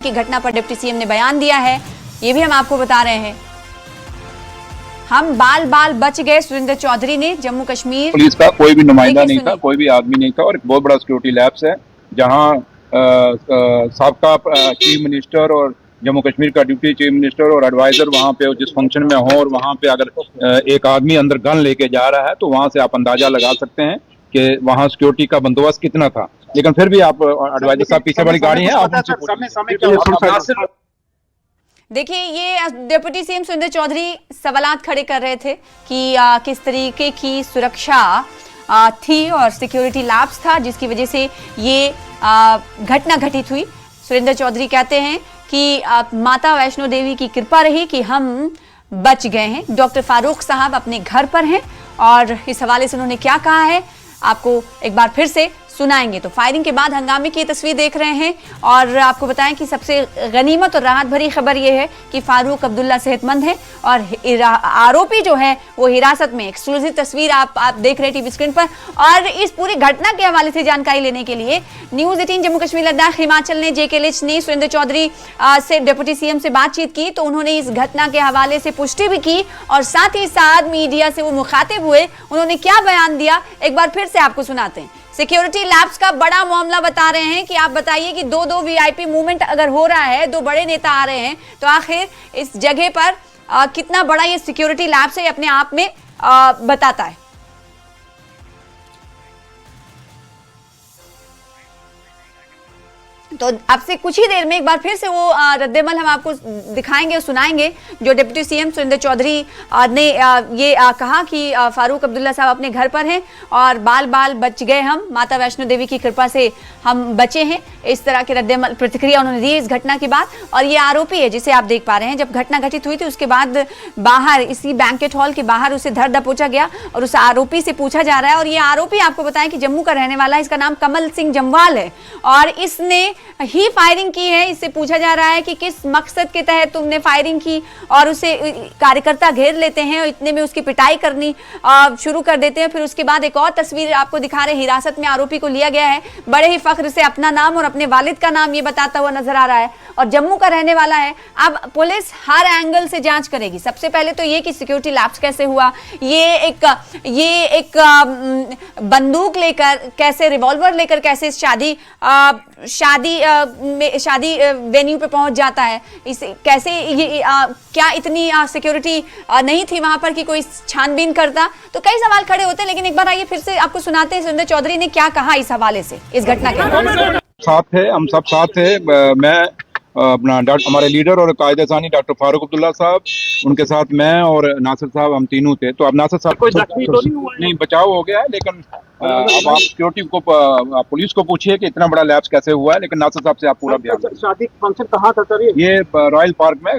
की घटना पर डिप्टी सीएम ने बयान दिया है, ये भी हम आपको बता रहे हैं। हम बाल बाल बच गए, सुरेंद्र चौधरी ने जम्मू कश्मीर पुलिस का कोई भी नुमाइंदा नहीं था, कोई भी आदमी नहीं था और एक बहुत बड़ा सिक्योरिटी लैब्स है जहां साबका चीफ मिनिस्टर और जम्मू कश्मीर का डिप्टी चीफ मिनिस्टर और एडवाइजर वहां पे जिस फंक्शन में हो और वहां पे अगर एक आदमी अंदर गन लेके जा रहा है तो वहां से आप अंदाजा लगा सकते हैं कि वहां सिक्योरिटी का बंदोबस्त कितना था। लेकिन फिर भी आप एडवाइजर साहब पीछे वाली गाड़ी है, आप देखिए, ये डिप्टी सीएम सुरेंद्र चौधरी सवालात खड़े कर रहे थे कि किस तरीके की सुरक्षा थी और सिक्योरिटी लैब्स था जिसकी वजह से ये घटना घटित हुई। सुरेंद्र चौधरी कहते हैं कि माता वैष्णो देवी की कृपा रही कि हम बच गए हैं। डॉक्टर फारूक साहब अपने घर पर हैं और इस हवाले से उन्होंने क्या कहा है आपको एक बार फिर से सुनाएंगे। तो फायरिंग के बाद हंगामे की तस्वीर देख रहे हैं और आपको बताएं कि सबसे गनीमत और राहत भरी खबर यह है कि फारूक अब्दुल्ला सेहतमंद है और आरोपी जो है वो हिरासत में। एक्सक्लूसिव तस्वीर आप देख रहे हैं टीवी स्क्रीन पर। और इस पूरी घटना के हवाले से जानकारी लेने के लिए न्यूज़ 18 जम्मू कश्मीर लद्दाख हिमाचल ने जेके लिच ने सुरेंद्र चौधरी से डिप्टी सीएम से बातचीत की तो उन्होंने इस घटना के हवाले से पुष्टि भी की और साथ ही साथ मीडिया से वो मुखातिब हुए। उन्होंने क्या बयान दिया एक बार फिर से आपको सुनाते हैं। सिक्योरिटी लैब्स का बड़ा मामला बता रहे हैं कि आप बताइए कि दो वीआईपी मूवमेंट अगर हो रहा है, दो बड़े नेता आ रहे हैं तो आखिर इस जगह पर कितना बड़ा ये सिक्योरिटी लैब्स है अपने आप में बताता है। तो आपसे कुछ ही देर में एक बार फिर से वो रद्देमल हम आपको दिखाएंगे और सुनाएंगे जो डिप्टी सीएम सुरेंद्र चौधरी ने ये कहा कि फारूक अब्दुल्ला साहब अपने घर पर हैं और बाल बाल बच गए, हम माता वैष्णो देवी की कृपा से हम बचे हैं। इस तरह की रद्देमल प्रतिक्रिया उन्होंने दी इस घटना के बाद। और ये आरोपी है जिसे आप देख पा रहे हैं, जब घटना घटित हुई थी उसके बाद बाहर इसी बैंकेट हॉल के बाहर उसे धर दबोचा गया और उस आरोपी से पूछा जा रहा है। और ये आरोपी आपको बताएं कि जम्मू का रहने वाला है, इसका नाम कमल सिंह जम्वाल है और इसने ही फायरिंग की है। इससे पूछा जा रहा है कि किस मकसद के तहत तुमने फायरिंग की और उसे कार्यकर्ता घेर लेते हैं और इतने में उसकी पिटाई करनी शुरू कर देते हैं। फिर उसके बाद एक और तस्वीर आपको दिखा रहे हैं, हिरासत में आरोपी को लिया गया है, बड़े ही फख्र से अपना नाम और अपने वालिद का नाम ये बताता हुआ नजर आ रहा है और जम्मू का रहने वाला है। अब पुलिस हर एंगल से जांच करेगी। सबसे पहले तो ये कि सिक्योरिटी लैप्स कैसे हुआ, ये एक बंदूक लेकर कैसे, रिवॉल्वर लेकर कैसे शादी वेन्यू पे पहुंच जाता है, इसे कैसे ये क्या इतनी सिक्योरिटी नहीं थी वहां पर कि कोई छानबीन करता। तो कई सवाल खड़े होते हैं। लेकिन एक बार आइए फिर से आपको सुनाते हैं सुरेंद्र चौधरी ने क्या कहा इस हवाले से, इस घटना के साथ है। हम सब साथ है। मैं अपना हमारे लीडर और कायदे सानी डॉक्टर फारूक अब्दुल्ला साहब, उनके साथ मैं और नासिर साहब, हम तीनों थे। तो अब नासिर साहब कोई जख्मी तो नहीं, बचाव हो गया है। लेकिन अब आप सिक्योरिटी को पुलिस को पूछिए कि इतना बड़ा लैब्स कैसे हुआ है। लेकिन नासिर साहब से आप पूरा बयान। शादी फंक्शन कहाँ था सर? ये रॉयल पार्क में।